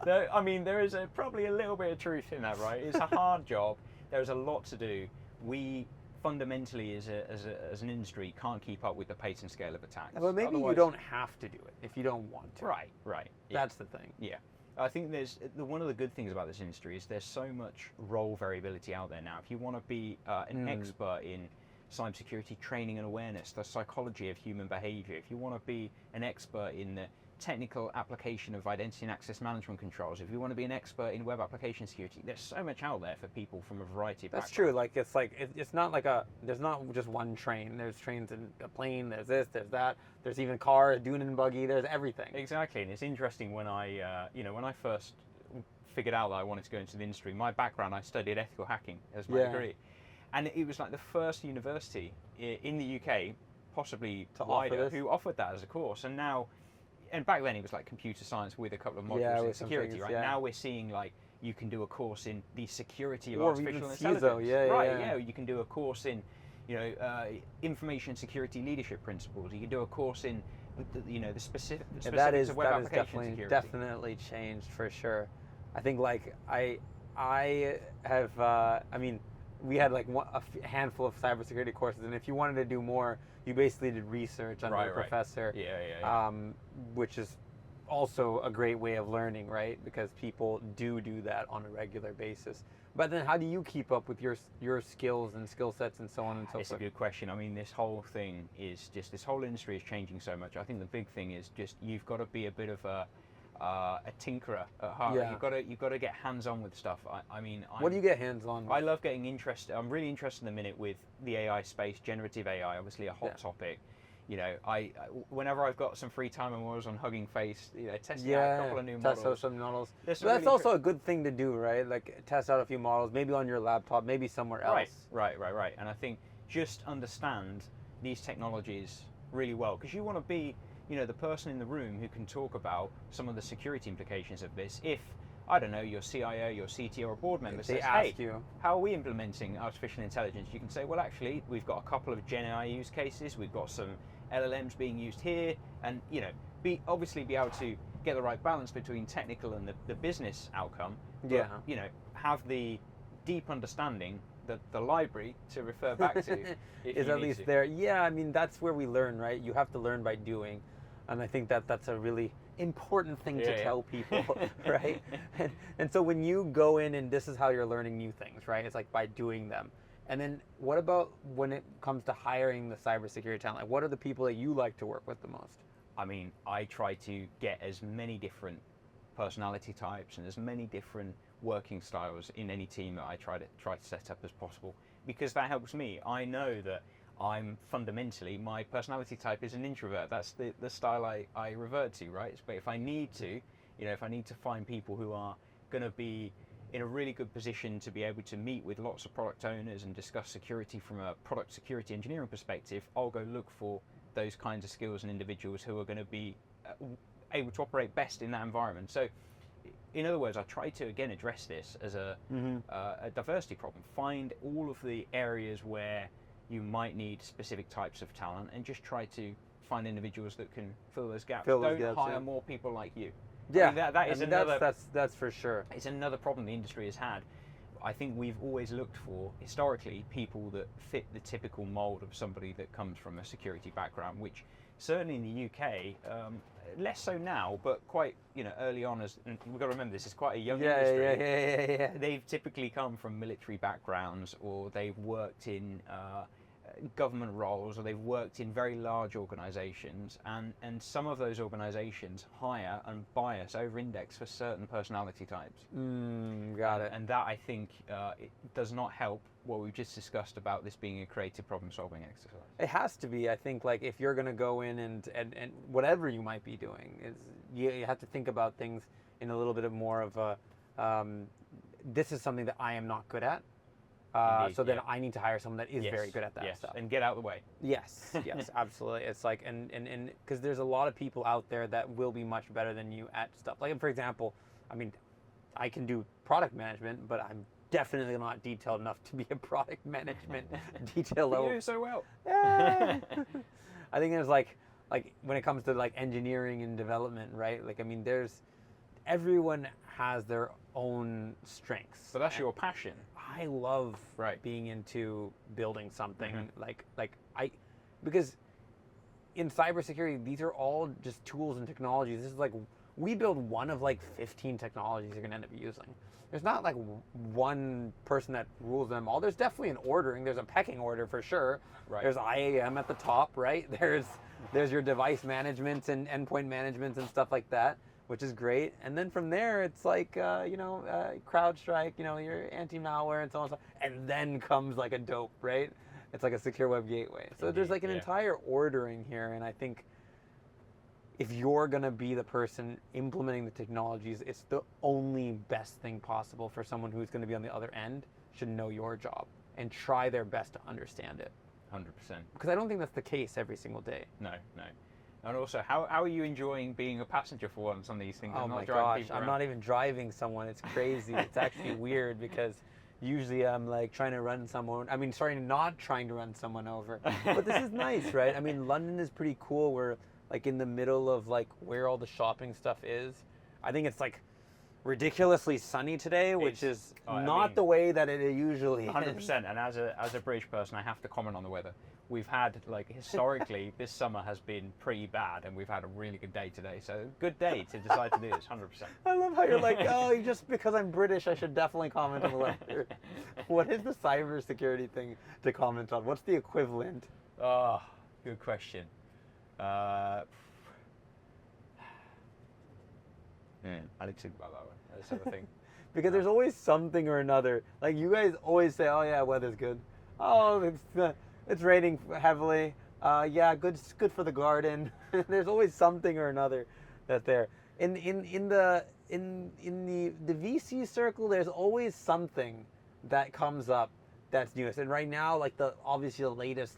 No, I mean, there is probably a little bit of truth in that, right? It's a hard job. There's a lot to do. We fundamentally, as an industry, can't keep up with the pace and scale of attacks. Well, maybe you don't have to do it if you don't want to. Right. Yeah. That's the thing. Yeah. I think one of the good things about this industry is there's so much role variability out there now. If you want to be an expert in cybersecurity training and awareness, the psychology of human behavior, if you want to be an expert in the technical application of identity and access management controls, if you want to be an expert in web application security, there's so much out there for people from a variety of That's backgrounds. true. It's not like there's not just one train. There's trains in a plane, there's this, there's that, there's even car, dune and buggy, there's everything. Exactly, and it's interesting when I first figured out that I wanted to go into the industry, my background, I studied ethical hacking as my degree. And it was like the first university in the UK, possibly wider, who offered that as a course. And now, and back then it was like computer science with a couple of modules in security, right? Now we're seeing like you can do a course in the security of artificial intelligence. CISO, you can do a course in, you know, information security leadership principles. You can do a course in, you know, the specifics of web application security. Definitely changed for sure. I think like I have, I mean, we had like a handful of cybersecurity courses, and if you wanted to do more, you basically did research under a professor, which is also a great way of learning, right? Because people do that on a regular basis. But then how do you keep up with your skills and skill sets and so on and so forth? It's a good question. I mean, this whole thing is just, this whole industry is changing so much. I think the big thing is just you've got to be a bit of a a tinkerer at heart. Yeah. You've got to get hands-on with stuff. I mean, what do you get hands-on with? I love getting interested. I'm really interested in the minute with the AI space, generative AI, obviously a hot topic. You know, whenever I've got some free time, I'm always on Hugging Face, you know, testing out a couple of new models. Test out some models. But really that's also a good thing to do, right? Like test out a few models, maybe on your laptop, maybe somewhere else. Right. And I think just understand these technologies really well, because you want to be, you know, the person in the room who can talk about some of the security implications of this. If, I don't know, your CIO, your CTO, or board member says, hey, how are we implementing artificial intelligence? You can say, well, actually, we've got a couple of Gen AI use cases. We've got some LLMs being used here, and, you know, obviously be able to get the right balance between technical and the business outcome. But, you know, have the deep understanding that the library to refer back to is at least there. Yeah, I mean, that's where we learn, right? You have to learn by doing. And I think that's a really important thing to tell people, right? And so when you go in and this is how you're learning new things, right? It's like by doing them. And then what about when it comes to hiring the cybersecurity talent? Like, what are the people that you like to work with the most? I mean, I try to get as many different personality types and as many different working styles in any team that I try to set up as possible, because that helps me. I know that I'm fundamentally, my personality type is an introvert. That's the style I revert to, right? But if I need to, you know, if I need to find people who are going to be in a really good position to be able to meet with lots of product owners and discuss security from a product security engineering perspective, I'll go look for those kinds of skills and individuals who are going to be able to operate best in that environment. So, in other words, I try to, again, address this as a diversity problem. Find all of the areas where you might need specific types of talent and just try to find individuals that can fill those gaps. Don't hire more people like you. Yeah, I mean, that is another. That's for sure. It's another problem the industry has had. I think we've always looked for, historically, people that fit the typical mold of somebody that comes from a security background, which certainly in the UK, less so now, but quite, you know, early on, and we've got to remember this is quite a young industry. Yeah. They've typically come from military backgrounds, or they've worked in government roles, or they've worked in very large organizations, and some of those organizations hire and bias over-index for certain personality types. Got it. And that, I think, it does not help what we've just discussed about this being a creative problem-solving exercise. It has to be. I think, like, if you're going to go in and whatever you might be doing, is you have to think about things in a little bit of more of a, this is something that I am not good at. So then I need to hire someone that is very good at that stuff. And get out of the way. Yes, absolutely. It's like, and because there's a lot of people out there that will be much better than you at stuff. Like, for example, I mean, I can do product management, but I'm definitely not detailed enough to be a product management detail level. You do so well. I think there's like when it comes to like engineering and development, right? Like, I mean, everyone has their own strengths. So that's your passion. I love being into building something because in cybersecurity, these are all just tools and technologies. This is like, we build one of like 15 technologies you're gonna end up using. There's not like one person that rules them all. There's definitely an ordering. There's a pecking order for sure. Right. There's IAM at the top, right? There's your device management and endpoint management and stuff like that, which is great. And then from there, it's like, CrowdStrike, your anti-malware and so on. And then comes like a dope, right? It's like a secure web gateway. So there's like an entire ordering here. And I think if you're going to be the person implementing the technologies, it's the only best thing possible for someone who's going to be on the other end should know your job and try their best to understand it. 100%. Because I don't think that's the case every single day. No. And also, how are you enjoying being a passenger for once on these things? Oh my gosh, I'm not even driving someone. It's crazy. It's actually weird because usually I'm like trying to run someone. I mean, not trying to run someone over. But this is nice, right? I mean, London is pretty cool. We're like in the middle of like where all the shopping stuff is. I think it's like ridiculously sunny today, which is the way that it usually is. 100%. And as a British person, I have to comment on the weather. We've had, like, historically, this summer has been pretty bad, and we've had a really good day today. So, good day to decide to do this, 100%. I love how you're like, just because I'm British, I should definitely comment on the weather. What is the cybersecurity thing to comment on? What's the equivalent? Oh, good question. Yeah, I didn't think about that one. That's sort of thing. Because there's always something or another. Like you guys always say, "Oh yeah, weather's good. Oh, it's raining heavily. Yeah, good. It's good for the garden." There's always something or another that's there. In the VC circle, there's always something that comes up that's newest. And right now, like obviously the latest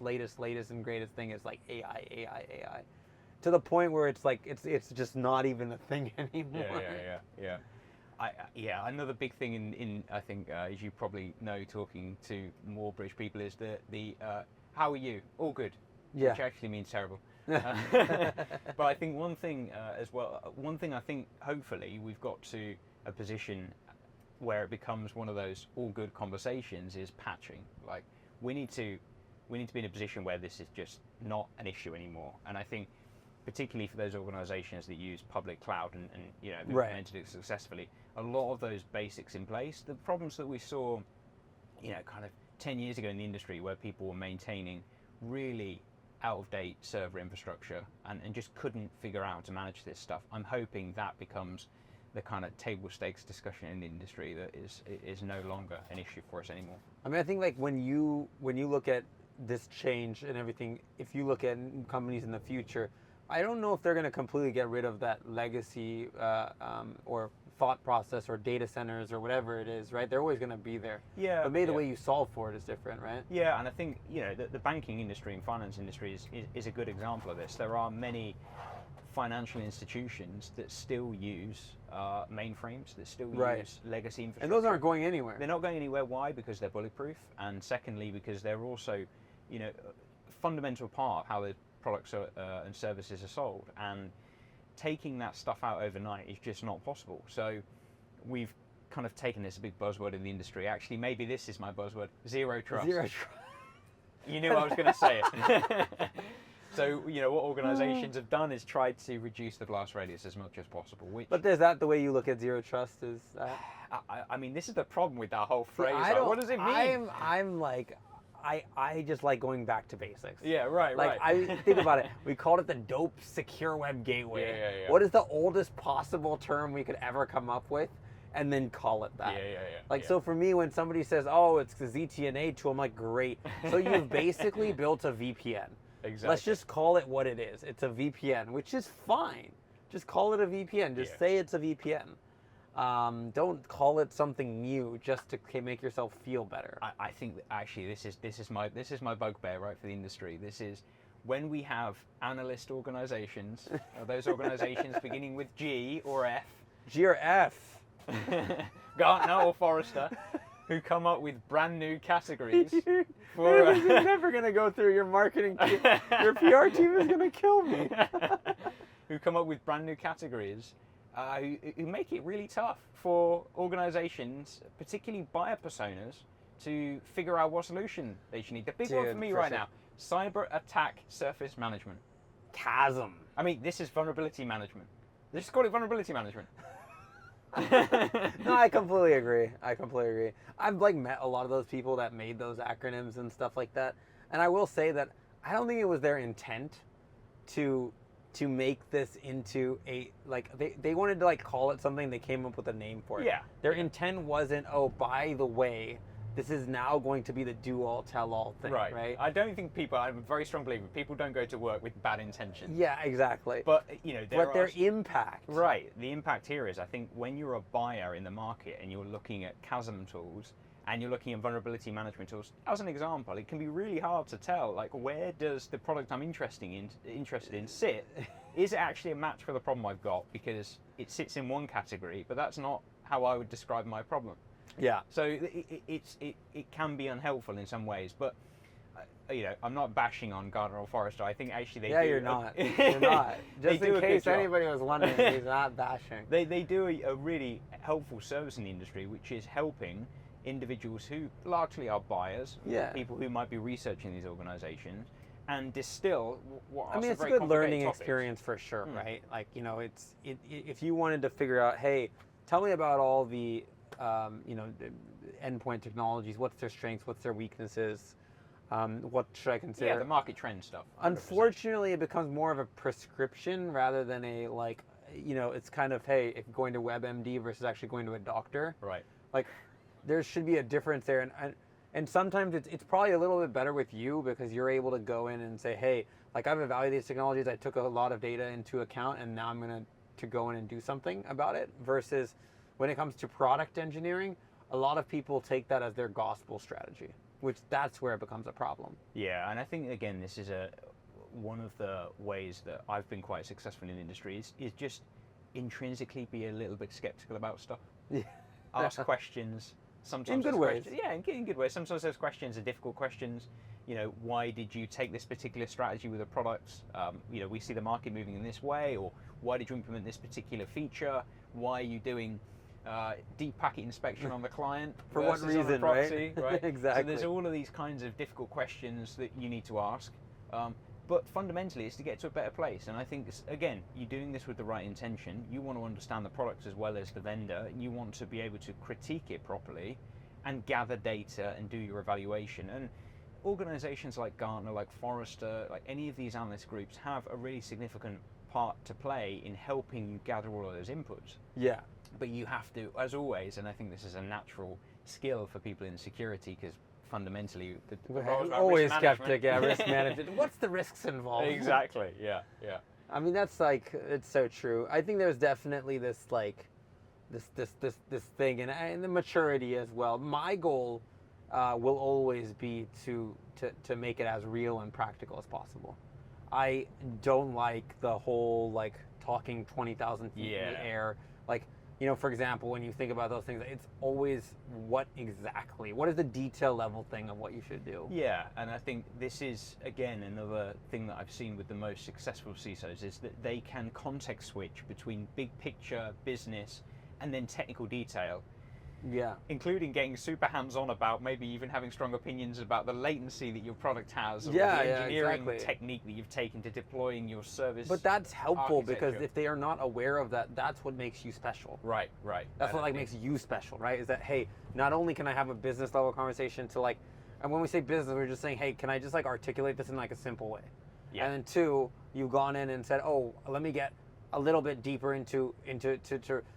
and greatest thing is like AI. To the point where it's like it's just not even a thing anymore. Yeah. Another big thing in I think, as you probably know, talking to more British people, is the how are you? All good. Yeah. Which actually means terrible. But I think one thing as well, I think hopefully we've got to a position where it becomes one of those all good conversations is patching. Like we need to be in a position where this is just not an issue anymore. And I think particularly for those organizations that use public cloud and you know, implemented it successfully, a lot of those basics in place, the problems that we saw, you know, kind of 10 years ago in the industry where people were maintaining really out-of-date server infrastructure and just couldn't figure out how to manage this stuff. I'm hoping that becomes the kind of table stakes discussion in the industry that is no longer an issue for us anymore. I mean, I think like when you look at this change and everything, if you look at companies in the future, I don't know if they're going to completely get rid of that legacy or thought process or data centers or whatever it is, right? They're always going to be there. Yeah. But maybe the way you solve for it is different, right? Yeah, and I think, you know, the banking industry and finance industry is a good example of this. There are many financial institutions that still use mainframes, that still use legacy infrastructure. And those aren't going anywhere. They're not going anywhere. Why? Because they're bulletproof, and secondly, because they're also, you know, a fundamental part of how the products and services are sold, and taking that stuff out overnight is just not possible. So we've kind of taken this a big buzzword in the industry. Actually, maybe this is my buzzword: zero trust. Zero trust. You knew I was going to say it. So, you know, what organizations have done is tried to reduce the blast radius as much as possible. But is that the way you look at zero trust? Is that? I mean, this is the problem with that whole phrase. See, what does it mean? I'm like, I just like going back to basics. Yeah, right. I think about it. We called it the dope secure web gateway. Yeah. What is the oldest possible term we could ever come up with? And then call it that. Yeah. So for me, when somebody says, "Oh, it's the ZTNA tool," I'm like, "Great." So you've basically built a VPN. Exactly. Let's just call it what it is. It's a VPN, which is fine. Just call it a VPN. Just say it's a VPN. Don't call it something new just to make yourself feel better. I think that actually this is my bugbear, right, for the industry. This is when we have analyst organizations, those organizations beginning with G or F. G or F. Gartner or Forrester, who come up with brand new categories. You're never going to go through your marketing team. Your PR team is going to kill me. Who come up with brand new categories who make it really tough for organizations, particularly buyer personas, to figure out what solution they should need. The big one for me right now, cyber attack surface management. CASM. I mean, this is vulnerability management. They just call it vulnerability management. No, I completely agree. I've like met a lot of those people that made those acronyms and stuff like that, and I will say that I don't think it was their intent to make this into a, like, they wanted to like call it something. They came up with a name for it. Yeah. Their intent wasn't, oh, by the way, this is now going to be the do-all, tell-all thing, right? I don't think I'm a very strong believer, people don't go to work with bad intentions. Yeah, exactly. But, you know, their impact. Right. The impact here is, I think, when you're a buyer in the market and you're looking at CASM tools and you're looking at vulnerability management tools, as an example, it can be really hard to tell, like, where does the product I'm interested in sit? Is it actually a match for the problem I've got? Because it sits in one category, but that's not how I would describe my problem. Yeah. So it can be unhelpful in some ways, but you know, I'm not bashing on Gartner or Forrester. I think actually they do. Yeah, you're not. You're not. Just in case anybody was wondering, he's not bashing. They do a really helpful service in the industry, which is helping individuals who largely are buyers, people who might be researching these organizations, and distill what are it's a good learning experience for sure, right? Like, you know, if you wanted to figure out, hey, tell me about all the you know, endpoint technologies, what's their strengths, what's their weaknesses, what should I consider? Yeah, the market trend stuff. 100%. Unfortunately, it becomes more of a prescription rather than a, like, it's kind of, hey, if going to WebMD versus actually going to a doctor. Right. Like, there should be a difference there, and sometimes it's probably a little bit better with you because you're able to go in and say, hey, like I've evaluated these technologies, I took a lot of data into account, and now I'm going to go in and do something about it. Versus when it comes to product engineering, a lot of people take that as their gospel strategy, which that's where it becomes a problem. Yeah, and I think again, this is one of the ways that I've been quite successful in industry is just intrinsically be a little bit skeptical about stuff. Yeah. Ask questions. Sometimes in good ways. Yeah, in good ways. Sometimes those questions are difficult questions. Why did you take this particular strategy with a product? We see the market moving in this way, or why did you implement this particular feature? Why are you doing deep packet inspection on the client? For what reason, on the proxy, right? Exactly. So there's all of these kinds of difficult questions that you need to ask. But fundamentally, it's to get to a better place. And I think, again, you're doing this with the right intention. You want to understand the products as well as the vendor. You want to be able to critique it properly and gather data and do your evaluation. And organizations like Gartner, like Forrester, like any of these analyst groups have a really significant part to play in helping you gather all of those inputs. Yeah. But you have to, as always, and I think this is a natural skill for people in security, because fundamentally, always skeptic, risk management. What's the risks involved? Exactly. Yeah. I mean, that's like, it's so true. I think there's definitely this this thing, and the maturity as well. My goal will always be to make it as real and practical as possible. I don't like the whole like talking 20,000 feet in the air. Like, for example, when you think about those things, it's always what is the detail level thing of what you should do. Yeah, and I think this is, again, another thing that I've seen with the most successful CISOs is that they can context switch between big picture business and then technical detail. Yeah. Including getting super hands-on about maybe even having strong opinions about the latency that your product has, or the engineering technique that you've taken to deploying your service. But that's helpful because if they are not aware of that, that's what makes you special. Right. That's what makes you special, right? Is that, hey, not only can I have a business level conversation to like, and when we say business, we're just saying, hey, can I just like articulate this in like a simple way? Yeah. And then two, you've gone in and said, oh, let me get a little bit deeper into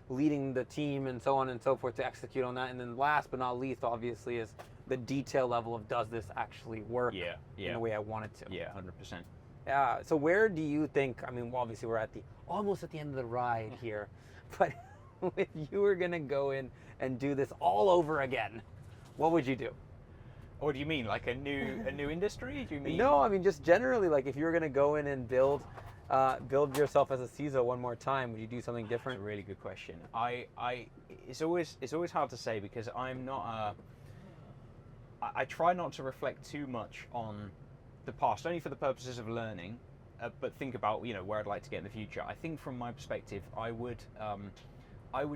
leading the team and so on and so forth to execute on that. And then last but not least, obviously, is the detail level of, does this actually work in the way I want it to? Yeah, 100%. Yeah. So where do you think, I mean, obviously we're almost at the end of the ride here, but if you were going to go in and do this all over again, what would you do? Or do you mean like a new industry? Do you mean? No, I mean just generally, like if you were going to go in and build yourself as a CISO one more time, would you do something different? That's a really good question. It's always hard to say because I'm not I try not to reflect too much on the past, only for the purposes of learning, but think about where I'd like to get in the future. I think from my perspective, I would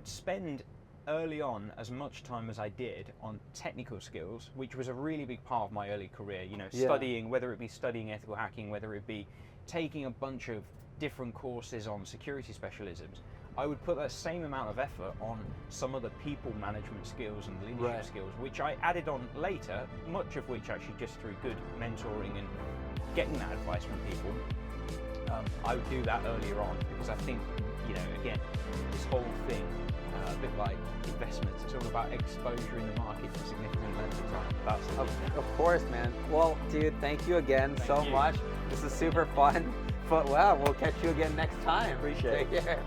spend early on as much time as I did on technical skills, which was a really big part of my early career. Studying, whether it be studying ethical hacking, whether it be taking a bunch of different courses on security specialisms. I would put that same amount of effort on some of the people management skills and leadership skills, which I added on later, much of which actually just through good mentoring and getting that advice from people. I would do that earlier on because I think, again, this whole thing, a bit like investments, it's all about exposure in the market for significant length of time. That's of course, man. Well, dude, thank you again so much. This is super fun. But wow, we'll catch you again next time. Appreciate it. Take care.